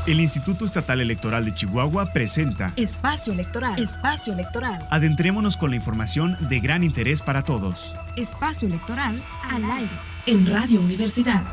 El Instituto Estatal Electoral de Chihuahua presenta Espacio Electoral. Espacio Electoral. Adentrémonos con la información de gran interés para todos. Espacio Electoral al aire en Radio Universidad.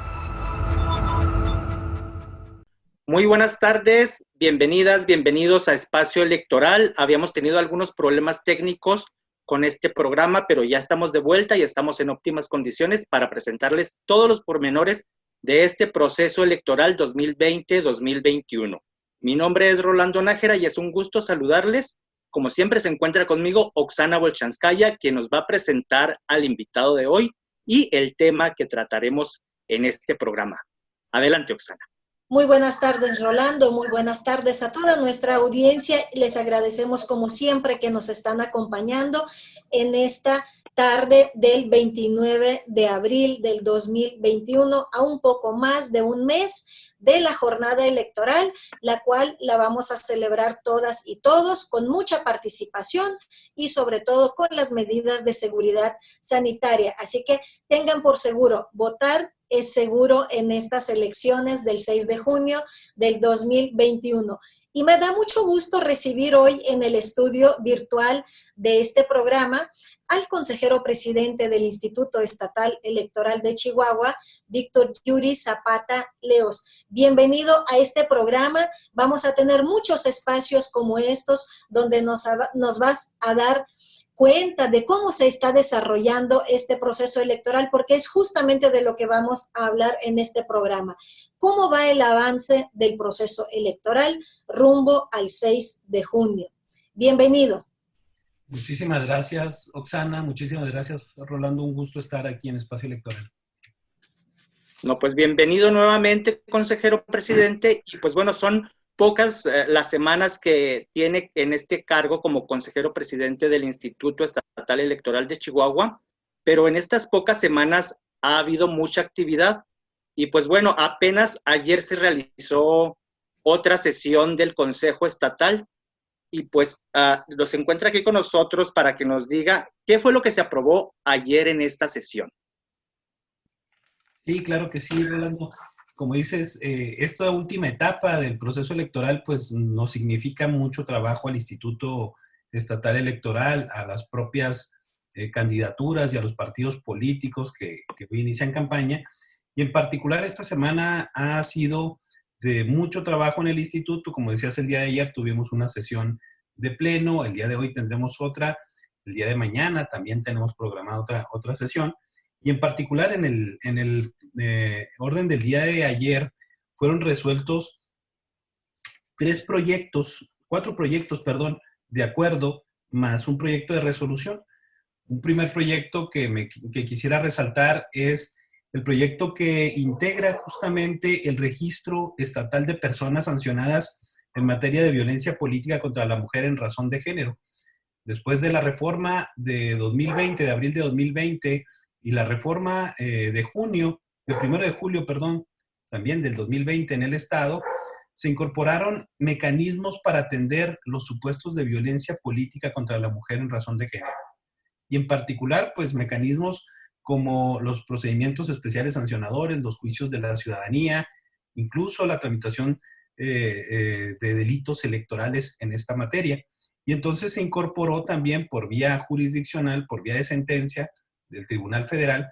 Muy buenas tardes, bienvenidas, bienvenidos a Espacio Electoral. Habíamos tenido algunos problemas técnicos con este programa, pero ya estamos de vuelta y estamos en óptimas condiciones para presentarles todos los pormenores de este proceso electoral 2020-2021. Mi nombre es Rolando Nájera y es un gusto saludarles. Como siempre se encuentra conmigo Oksana Bolchanskaya, quien nos va a presentar al invitado de hoy y el tema que trataremos en este programa. Adelante, Oksana. Muy buenas tardes, Rolando. Muy buenas tardes a toda nuestra audiencia. Les agradecemos como siempre que nos están acompañando en esta tarde del 29 de abril del 2021, a un poco más de un mes de la jornada electoral, la cual la vamos a celebrar todas y todos con mucha participación y sobre todo con las medidas de seguridad sanitaria. Así que tengan por seguro, votar es seguro en estas elecciones del 6 de junio del 2021. Y me da mucho gusto recibir hoy en el estudio virtual de este programa al consejero presidente del Instituto Estatal Electoral de Chihuahua, Víctor Yuri Zapata Leos. Bienvenido a este programa. Vamos a tener muchos espacios como estos donde nos vas a dar cuenta de cómo se está desarrollando este proceso electoral, porque es justamente de lo que vamos a hablar en este programa. ¿Cómo va el avance del proceso electoral rumbo al 6 de junio? Bienvenido. Muchísimas gracias, Oksana. Muchísimas gracias, Rolando. Un gusto estar aquí en Espacio Electoral. No, pues bienvenido nuevamente, consejero presidente. Y pues bueno, son pocas las semanas que tiene en este cargo como consejero presidente del Instituto Estatal Electoral de Chihuahua, pero en estas pocas semanas ha habido mucha actividad y pues bueno, apenas ayer se realizó otra sesión del Consejo Estatal y pues los encuentra aquí con nosotros para que nos diga qué fue lo que se aprobó ayer en esta sesión. Sí, claro que sí, Rolando. Como dices, esta última etapa del proceso electoral pues nos significa mucho trabajo al Instituto Estatal Electoral, a las propias candidaturas y a los partidos políticos que hoy inician campaña. Y en particular esta semana ha sido de mucho trabajo en el instituto. Como decías, el día de ayer tuvimos una sesión de pleno, el día de hoy tendremos otra, el día de mañana también tenemos programada otra sesión. Y en particular en el orden del día de ayer fueron resueltos cuatro proyectos, de acuerdo, más un proyecto de resolución. Un primer proyecto que quisiera resaltar es el proyecto que integra justamente el registro estatal de personas sancionadas en materia de violencia política contra la mujer en razón de género. Después de la reforma de 2020, de abril de 2020, y la reforma de 1 de julio, también del 2020 en el Estado, se incorporaron mecanismos para atender los supuestos de violencia política contra la mujer en razón de género. Y en particular, pues mecanismos como los procedimientos especiales sancionadores, los juicios de la ciudadanía, incluso la tramitación de delitos electorales en esta materia. Y entonces se incorporó también por vía jurisdiccional, por vía de sentencia del Tribunal Federal,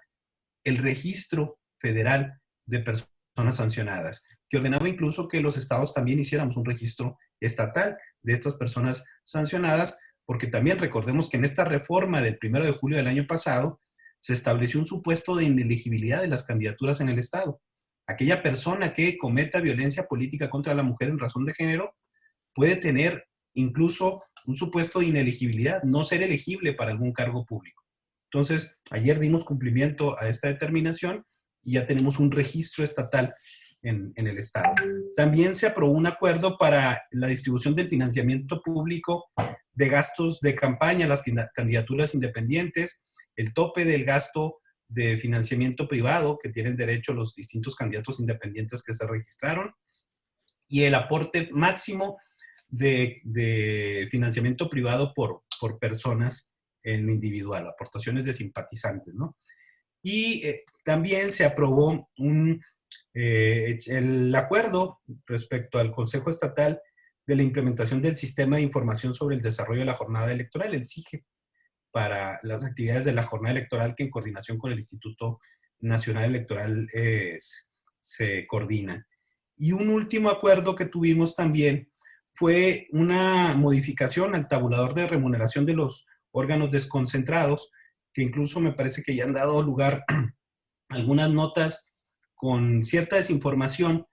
el registro federal de personas sancionadas, que ordenaba incluso que los estados también hiciéramos un registro estatal de estas personas sancionadas, porque también recordemos que en esta reforma del 1 de julio del año pasado se estableció un supuesto de inelegibilidad de las candidaturas en el estado. Aquella persona que cometa violencia política contra la mujer en razón de género puede tener incluso un supuesto de inelegibilidad, no ser elegible para algún cargo público. Entonces, ayer dimos cumplimiento a esta determinación y ya tenemos un registro estatal en el Estado. También se aprobó un acuerdo para la distribución del financiamiento público de gastos de campaña a las candidaturas independientes, el tope del gasto de financiamiento privado que tienen derecho los distintos candidatos independientes que se registraron y el aporte máximo de financiamiento privado por personas en lo individual, aportaciones de simpatizantes, ¿no? Y también se aprobó un el acuerdo respecto al Consejo Estatal de la implementación del Sistema de Información sobre el Desarrollo de la Jornada Electoral, el SIGE, para las actividades de la jornada electoral que en coordinación con el Instituto Nacional Electoral se coordinan. Y un último acuerdo que tuvimos también fue una modificación al tabulador de remuneración de los órganos desconcentrados, que incluso me parece que ya han dado lugar a algunas notas con cierta desinformación,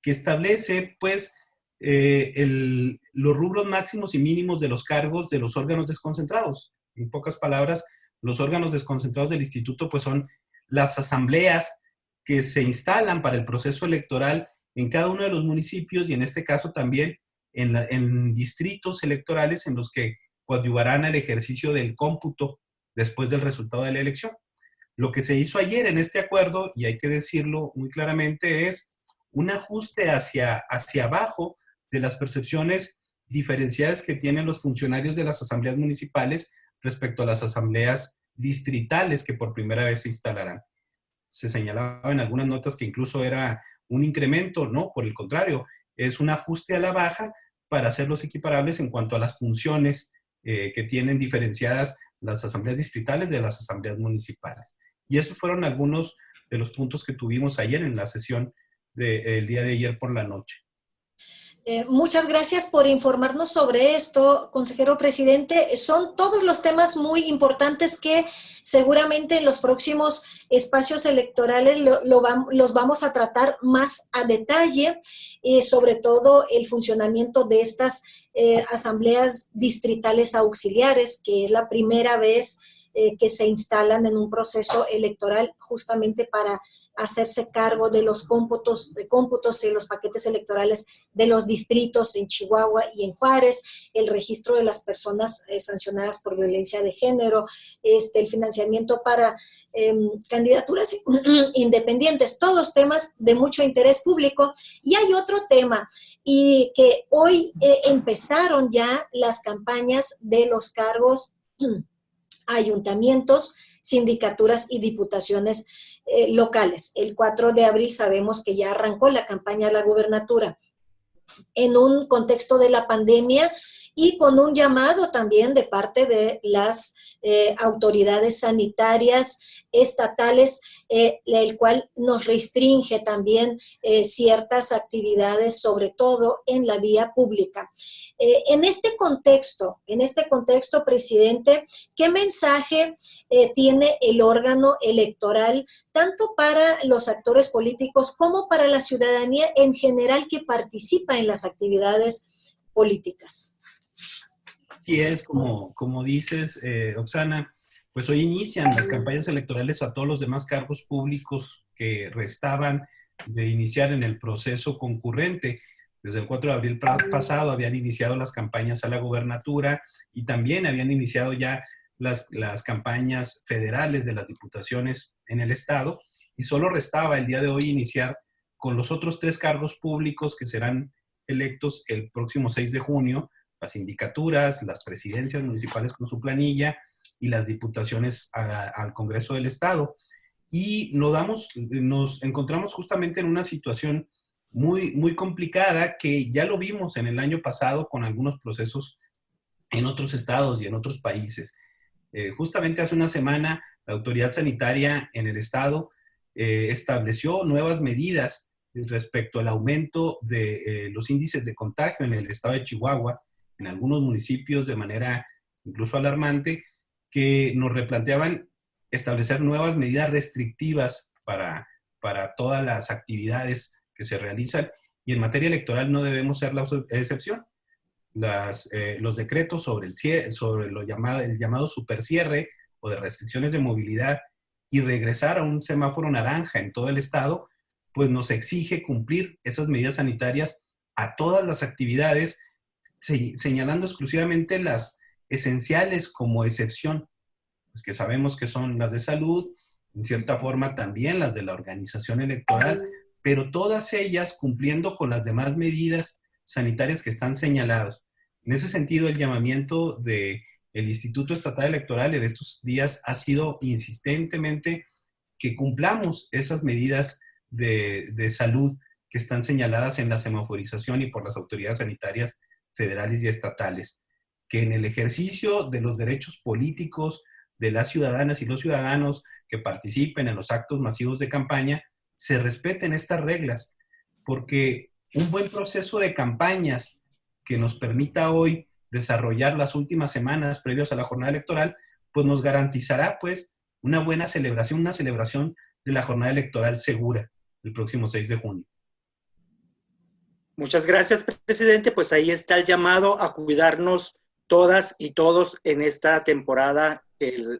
que establece, pues, los rubros máximos y mínimos de los cargos de los órganos desconcentrados. En pocas palabras, los órganos desconcentrados del instituto, pues, son las asambleas que se instalan para el proceso electoral en cada uno de los municipios y en este caso también en distritos electorales en los que coadyuvarán al ejercicio del cómputo después del resultado de la elección. Lo que se hizo ayer en este acuerdo, y hay que decirlo muy claramente, es un ajuste hacia abajo de las percepciones diferenciadas que tienen los funcionarios de las asambleas municipales respecto a las asambleas distritales que por primera vez se instalarán. Se señalaba en algunas notas que incluso era un incremento, no, por el contrario, es un ajuste a la baja para hacerlos equiparables en cuanto a las funciones que tienen diferenciadas las asambleas distritales de las asambleas municipales. Y esos fueron algunos de los puntos que tuvimos ayer en la sesión del día de ayer por la noche. Muchas gracias por informarnos sobre esto, consejero presidente. Son todos los temas muy importantes que seguramente en los próximos espacios electorales los vamos a tratar más a detalle, sobre todo el funcionamiento de estas asambleas distritales auxiliares, que es la primera vez que se instalan en un proceso electoral justamente para hacerse cargo de los cómputos y los paquetes electorales de los distritos en Chihuahua y en Juárez, el registro de las personas sancionadas por violencia de género, el financiamiento para candidaturas independientes, todos temas de mucho interés público. Y hay otro tema, y que hoy empezaron ya las campañas de los cargos ayuntamientos, sindicaturas y diputaciones locales. El 4 de abril sabemos que ya arrancó la campaña a la gubernatura en un contexto de la pandemia y con un llamado también de parte de las autoridades sanitarias estatales, el cual nos restringe también ciertas actividades, sobre todo en la vía pública. En este contexto, presidente, ¿qué mensaje tiene el órgano electoral, tanto para los actores políticos como para la ciudadanía en general que participa en las actividades políticas? Sí, es como dices, Oxana, pues hoy inician las campañas electorales a todos los demás cargos públicos que restaban de iniciar en el proceso concurrente. Desde el 4 de abril pasado habían iniciado las campañas a la gubernatura y también habían iniciado ya las campañas federales de las diputaciones en el estado, y solo restaba el día de hoy iniciar con los otros 3 cargos públicos que serán electos el próximo 6 de junio, las sindicaturas, las presidencias municipales con su planilla y las diputaciones al Congreso del Estado. Y nos encontramos justamente en una situación muy, muy complicada que ya lo vimos en el año pasado con algunos procesos en otros estados y en otros países. Justamente hace una semana la autoridad sanitaria en el estado estableció nuevas medidas respecto al aumento de los índices de contagio en el estado de Chihuahua, en algunos municipios de manera incluso alarmante, que nos replanteaban establecer nuevas medidas restrictivas para todas las actividades que se realizan, y en materia electoral no debemos ser la excepción. Los decretos sobre el llamado supercierre o de restricciones de movilidad y regresar a un semáforo naranja en todo el estado, pues nos exige cumplir esas medidas sanitarias a todas las actividades, señalando exclusivamente las esenciales como excepción, pues que sabemos que son las de salud, en cierta forma también las de la organización electoral, pero todas ellas cumpliendo con las demás medidas sanitarias que están señaladas. En ese sentido, el llamamiento del Instituto Estatal Electoral en estos días ha sido insistentemente que cumplamos esas medidas de salud que están señaladas en la semaforización y por las autoridades sanitarias federales y estatales. Que en el ejercicio de los derechos políticos de las ciudadanas y los ciudadanos que participen en los actos masivos de campaña, se respeten estas reglas, porque un buen proceso de campañas que nos permita hoy desarrollar las últimas semanas previas a la jornada electoral, pues nos garantizará pues una buena celebración, una celebración de la jornada electoral segura el próximo 6 de junio. Muchas gracias, presidente. Pues ahí está el llamado a cuidarnos todas y todos en esta temporada que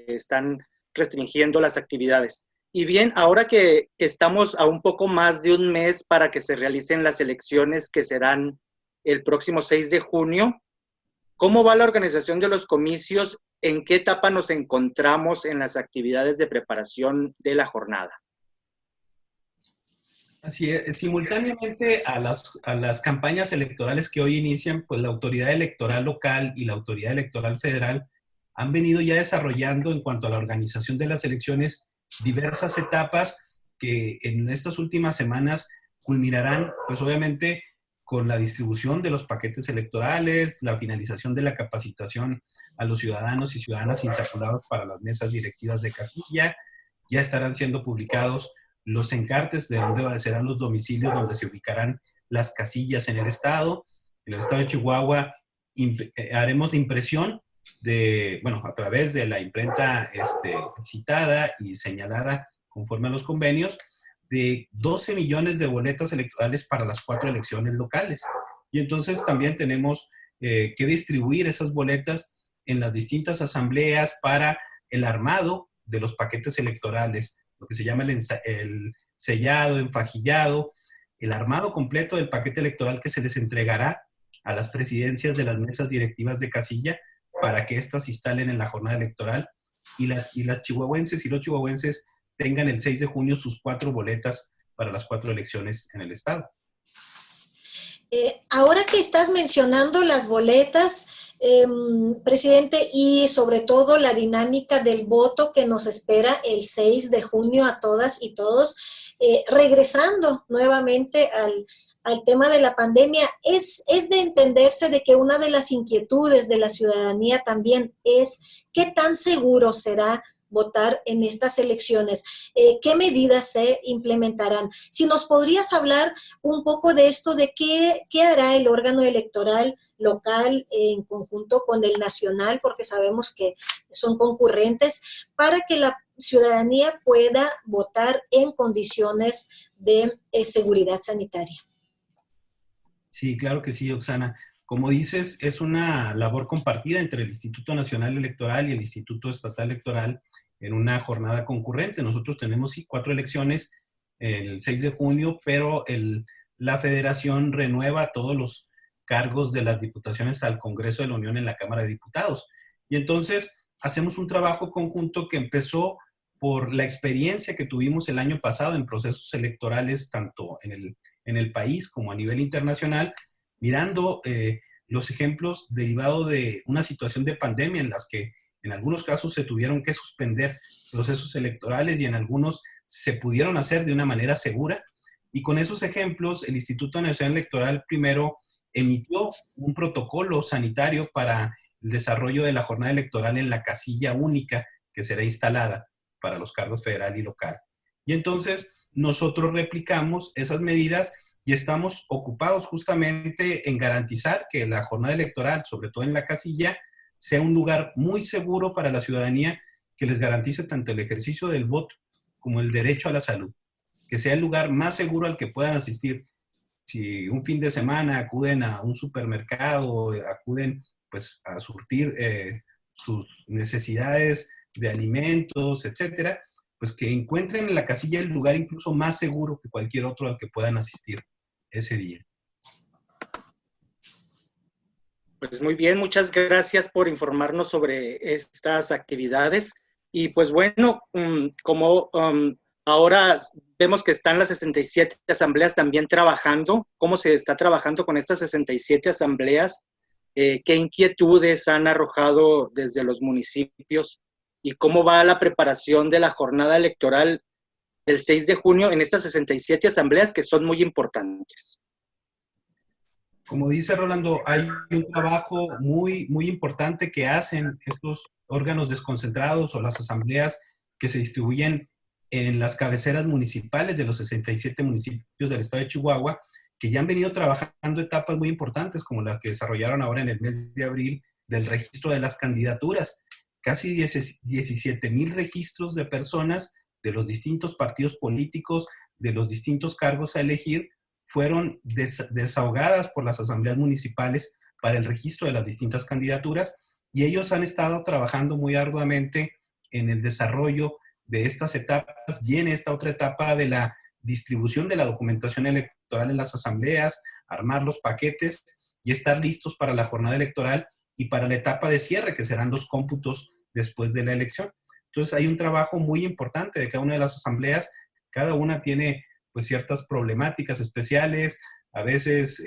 están restringiendo las actividades. Y bien, ahora que estamos a un poco más de un mes para que se realicen las elecciones que serán el próximo 6 de junio, ¿cómo va la organización de los comicios? ¿En qué etapa nos encontramos en las actividades de preparación de la jornada? Así es, simultáneamente a las campañas electorales que hoy inician, pues la autoridad electoral local y la autoridad electoral federal han venido ya desarrollando en cuanto a la organización de las elecciones diversas etapas que en estas últimas semanas culminarán, pues obviamente, con la distribución de los paquetes electorales, la finalización de la capacitación a los ciudadanos y ciudadanas insaculados para las mesas directivas de casilla. Ya estarán siendo publicados los encartes de dónde serán los domicilios donde se ubicarán las casillas en el estado. En el estado de Chihuahua haremos la impresión a través de la imprenta citada y señalada conforme a los convenios, de 12 millones de boletas electorales para las 4 elecciones locales. Y entonces también tenemos que distribuir esas boletas en las distintas asambleas para el armado de los paquetes electorales, lo que se llama el sellado, enfajillado, el armado completo del paquete electoral que se les entregará a las presidencias de las mesas directivas de casilla para que éstas se instalen en la jornada electoral y las chihuahuenses y los chihuahuenses tengan el 6 de junio sus 4 boletas para las 4 elecciones en el estado. Ahora que estás mencionando las boletas, presidente, y sobre todo la dinámica del voto que nos espera el 6 de junio a todas y todos, regresando nuevamente al tema de la pandemia, es de entenderse de que una de las inquietudes de la ciudadanía también es qué tan seguro será votar en estas elecciones, qué medidas se implementarán. Si nos podrías hablar un poco de esto, de qué hará el órgano electoral local en conjunto con el nacional, porque sabemos que son concurrentes, para que la ciudadanía pueda votar en condiciones de seguridad sanitaria. Sí, claro que sí, Oxana. Como dices, es una labor compartida entre el Instituto Nacional Electoral y el Instituto Estatal Electoral en una jornada concurrente. Nosotros tenemos, sí, 4 elecciones el 6 de junio, pero la Federación renueva todos los cargos de las diputaciones al Congreso de la Unión en la Cámara de Diputados. Y entonces hacemos un trabajo conjunto que empezó por la experiencia que tuvimos el año pasado en procesos electorales, tanto en el país como a nivel internacional, mirando los ejemplos derivados de una situación de pandemia en las que en algunos casos se tuvieron que suspender procesos electorales y en algunos se pudieron hacer de una manera segura. Y con esos ejemplos, el Instituto Nacional Electoral primero emitió un protocolo sanitario para el desarrollo de la jornada electoral en la casilla única que será instalada para los cargos federal y local. Y entonces nosotros replicamos esas medidas y estamos ocupados justamente en garantizar que la jornada electoral, sobre todo en la casilla, sea un lugar muy seguro para la ciudadanía, que les garantice tanto el ejercicio del voto como el derecho a la salud, que sea el lugar más seguro al que puedan asistir. Si un fin de semana acuden a un supermercado, acuden pues a surtir sus necesidades de alimentos, etcétera, pues que encuentren en la casilla el lugar incluso más seguro que cualquier otro al que puedan asistir ese día. Pues muy bien, muchas gracias por informarnos sobre estas actividades. Y pues bueno, como ahora vemos que están las 67 asambleas también trabajando, ¿cómo se está trabajando con estas 67 asambleas? ¿Qué inquietudes han arrojado desde los municipios? ¿Y cómo va la preparación de la jornada electoral del 6 de junio en estas 67 asambleas que son muy importantes. Como dice Rolando, hay un trabajo muy, muy importante que hacen estos órganos desconcentrados o las asambleas que se distribuyen en las cabeceras municipales de los 67 municipios del estado de Chihuahua, que ya han venido trabajando etapas muy importantes, como la que desarrollaron ahora en el mes de abril del registro de las candidaturas. Casi 17,000 registros de personas de los distintos partidos políticos, de los distintos cargos a elegir, fueron desahogadas por las asambleas municipales para el registro de las distintas candidaturas, y ellos han estado trabajando muy arduamente en el desarrollo de estas etapas. Viene esta otra etapa de la distribución de la documentación electoral en las asambleas, armar los paquetes y estar listos para la jornada electoral y para la etapa de cierre, que serán los cómputos después de la elección. Entonces hay un trabajo muy importante de cada una de las asambleas. Cada una tiene pues ciertas problemáticas especiales. A veces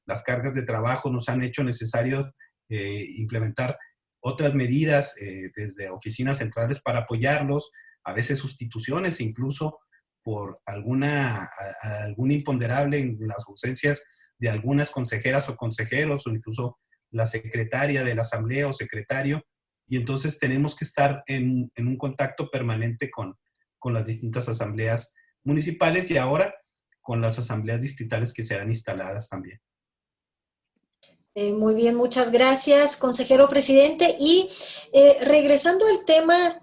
las cargas de trabajo nos han hecho necesario implementar otras medidas desde oficinas centrales para apoyarlos, a veces sustituciones incluso por algún imponderable en las ausencias de algunas consejeras o consejeros, o incluso la secretaria de la asamblea o secretario, y entonces tenemos que estar en un contacto permanente con las distintas asambleas municipales y ahora con las asambleas distritales que serán instaladas también. Muy bien, muchas gracias, consejero presidente. Y regresando al tema,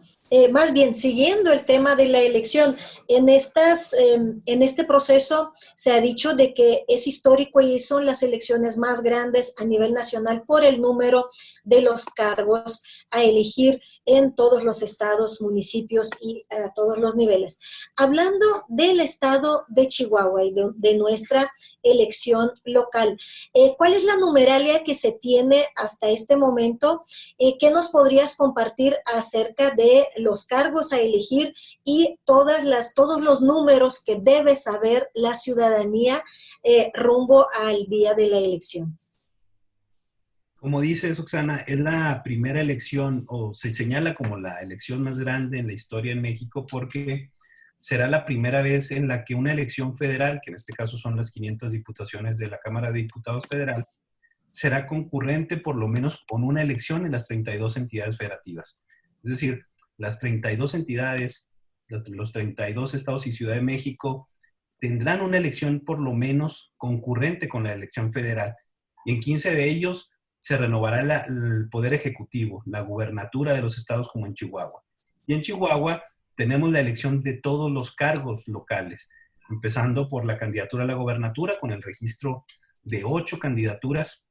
más bien siguiendo el tema de la elección, en este proceso se ha dicho de que es histórico y son las elecciones más grandes a nivel nacional por el número de los cargos a elegir en todos los estados, municipios y a todos los niveles. Hablando del estado de Chihuahua y de nuestra elección local, ¿cuál es la numeralia que se tiene hasta este momento? ¿Qué nos podrías compartir acerca de los cargos a elegir y todos los números que debe saber la ciudadanía rumbo al día de la elección? Como dice Roxana, es la primera elección, o se señala como la elección más grande en la historia en México, porque será la primera vez en la que una elección federal, que en este caso son las 500 diputaciones de la Cámara de Diputados Federal, será concurrente por lo menos con una elección en las 32 entidades federativas. Es decir, las 32 entidades, los 32 estados y Ciudad de México tendrán una elección por lo menos concurrente con la elección federal. Y en 15 de ellos se renovará el Poder Ejecutivo, la gubernatura de los estados como en Chihuahua. Y en Chihuahua tenemos la elección de todos los cargos locales, empezando por la candidatura a la gobernatura con el registro de 8 candidaturas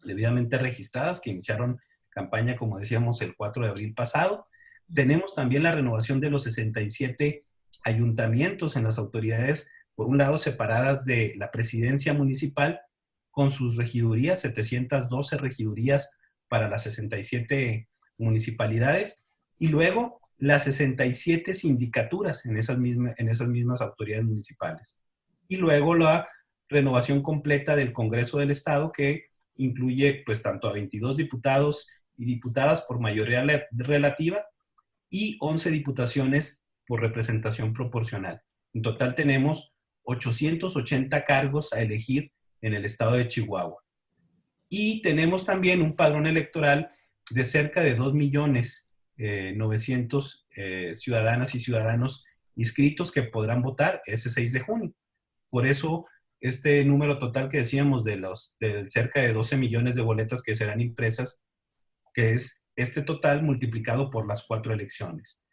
debidamente registradas que iniciaron campaña, como decíamos, el 4 de abril pasado. Tenemos también la renovación de los 67 ayuntamientos en las autoridades, por un lado separadas de la presidencia municipal, con sus regidurías, 712 regidurías para las 67 municipalidades, y luego las 67 sindicaturas en esas mismas autoridades municipales. Y luego la renovación completa del Congreso del Estado, que incluye pues tanto a 22 diputados y diputadas por mayoría relativa y 11 diputaciones por representación proporcional. En total tenemos 880 cargos a elegir en el estado de Chihuahua. Y tenemos también un padrón electoral de cerca de 2.900.000 ciudadanas y ciudadanos inscritos que podrán votar ese 6 de junio. Por eso, este número total que decíamos de cerca de 12 millones de boletas que serán impresas, que es este total multiplicado por las 4 elecciones.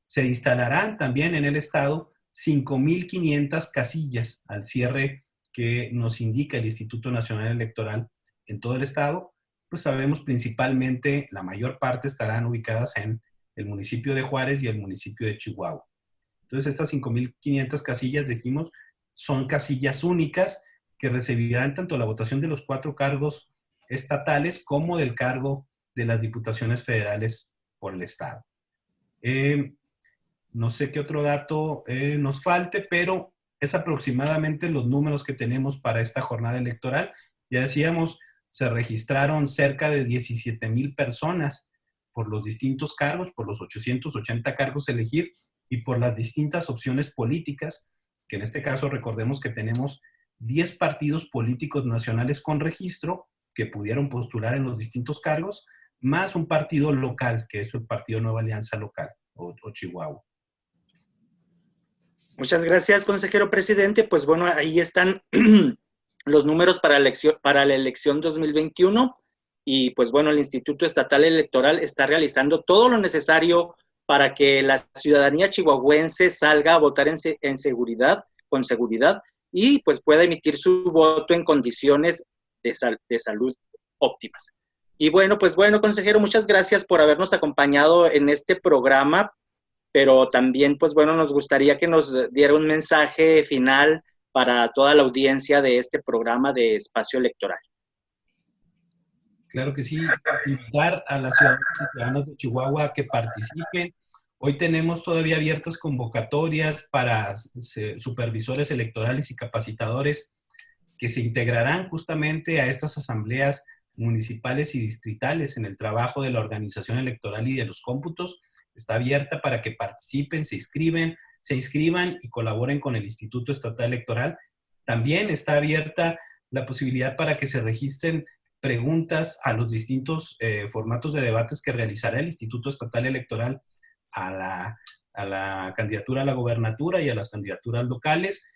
Se instalarán también en el estado 5.500 casillas al cierre que nos indica el Instituto Nacional Electoral en todo el estado. Pues sabemos principalmente, la mayor parte estarán ubicadas en el municipio de Juárez y el municipio de Chihuahua. Entonces estas 5.500 casillas, dijimos, son casillas únicas que recibirán tanto la votación de los 4 cargos estatales como del cargo de las diputaciones federales por el estado. No sé qué otro dato nos falte, pero es aproximadamente los números que tenemos para esta jornada electoral. Ya decíamos, se registraron cerca de 17,000 personas por los distintos cargos, por los 880 cargos a elegir, y por las distintas opciones políticas, que en este caso recordemos que tenemos 10 partidos políticos nacionales con registro que pudieron postular en los distintos cargos, más un partido local, que es el Partido Nueva Alianza Local o Chihuahua. Muchas gracias, consejero presidente. Pues bueno, ahí están los números para la elección 2021 y pues bueno, el Instituto Estatal Electoral está realizando todo lo necesario para que la ciudadanía chihuahuense salga a votar con seguridad y pues pueda emitir su voto en condiciones de salud óptimas. Y bueno, pues bueno, consejero, muchas gracias por habernos acompañado en este programa, pero también pues bueno, nos gustaría que nos diera un mensaje final para toda la audiencia de este programa de Espacio Electoral. Claro que sí, invitar a las ciudadanas y ciudadanos de Chihuahua a que participen. Hoy tenemos todavía abiertas convocatorias para supervisores electorales y capacitadores que se integrarán justamente a estas asambleas municipales y distritales en el trabajo de la organización electoral y de los cómputos. Está abierta para que participen, se inscriban y colaboren con el Instituto Estatal Electoral. También está abierta la posibilidad para que se registren preguntas a los distintos formatos de debates que realizará el Instituto Estatal Electoral a la candidatura a la gobernatura y a las candidaturas locales.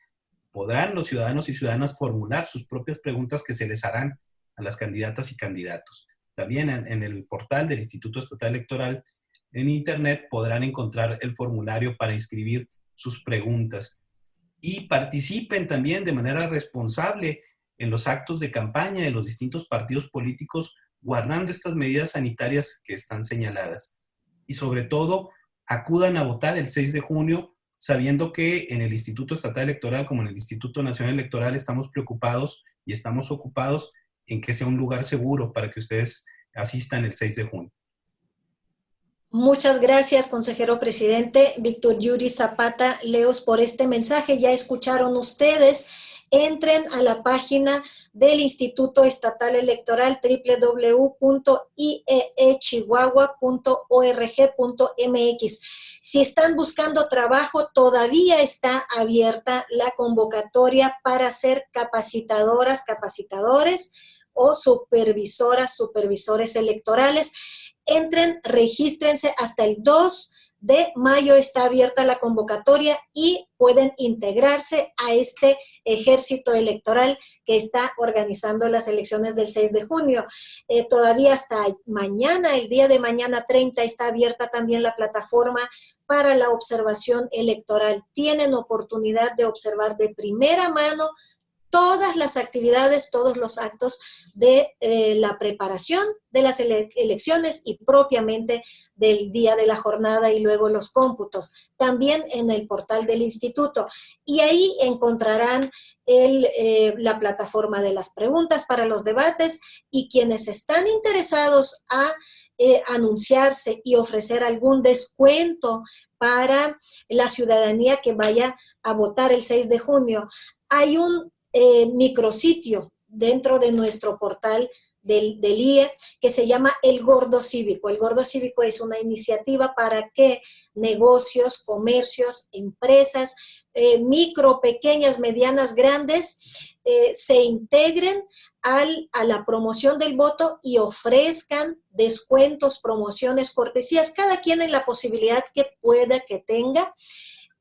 Podrán los ciudadanos y ciudadanas formular sus propias preguntas que se les harán a las candidatas y candidatos. También en el portal del Instituto Estatal Electoral en Internet podrán encontrar el formulario para inscribir sus preguntas. Y participen también de manera responsable en los actos de campaña de los distintos partidos políticos, guardando estas medidas sanitarias que están señaladas. Y sobre todo, acudan a votar el 6 de junio, sabiendo que en el Instituto Estatal Electoral, como en el Instituto Nacional Electoral, estamos preocupados y estamos ocupados en que sea un lugar seguro para que ustedes asistan el 6 de junio. Muchas gracias, consejero presidente Víctor Yuri Zapata Leos, por este mensaje. Ya escucharon ustedes. Entren a la página del Instituto Estatal Electoral www.ieechihuahua.org.mx. Si están buscando trabajo, todavía está abierta la convocatoria para ser capacitadoras, capacitadores o supervisoras, supervisores electorales. Entren, regístrense hasta el 2 de mayo está abierta la convocatoria y pueden integrarse a este ejército electoral que está organizando las elecciones del 6 de junio. Todavía hasta mañana, el día de mañana 30, está abierta también la plataforma para la observación electoral. Tienen oportunidad de observar de primera mano todas las actividades, todos los actos de la preparación de las elecciones y propiamente del día de la jornada y luego los cómputos. También en el portal del instituto. Y ahí encontrarán la plataforma de las preguntas para los debates y quienes están interesados a anunciarse y ofrecer algún descuento para la ciudadanía que vaya a votar el 6 de junio. Hay un micrositio dentro de nuestro portal del IE que se llama El Gordo Cívico. El Gordo Cívico es una iniciativa para que negocios, comercios, empresas, micro, pequeñas, medianas, grandes, se integren a la promoción del voto y ofrezcan descuentos, promociones, cortesías, cada quien en la posibilidad que pueda, que tenga,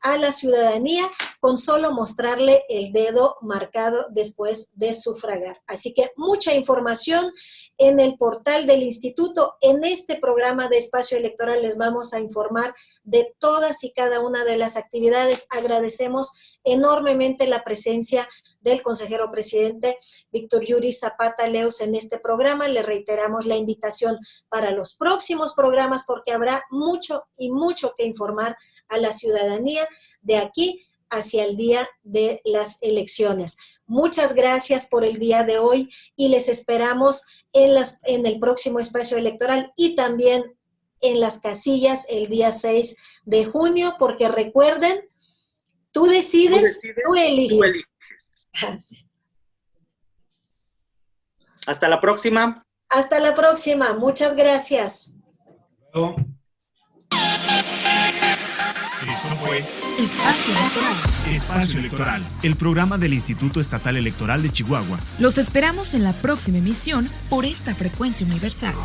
a la ciudadanía con solo mostrarle el dedo marcado después de sufragar. Así que mucha información en el portal del instituto. En este programa de Espacio Electoral les vamos a informar de todas y cada una de las actividades. Agradecemos enormemente la presencia del consejero presidente Víctor Yuri Zapata Leos en este programa. Le reiteramos la invitación para los próximos programas porque habrá mucho y mucho que informar a la ciudadanía de aquí hacia el día de las elecciones. Muchas gracias por el día de hoy y les esperamos en el próximo espacio electoral y también en las casillas el día 6 de junio, porque recuerden, tú decides, tú eliges. Gracias. Hasta la próxima. Hasta la próxima. Muchas gracias. Hello. Esto fue Espacio Electoral. Espacio Electoral, el programa del Instituto Estatal Electoral de Chihuahua. Los esperamos en la próxima emisión por esta frecuencia universal.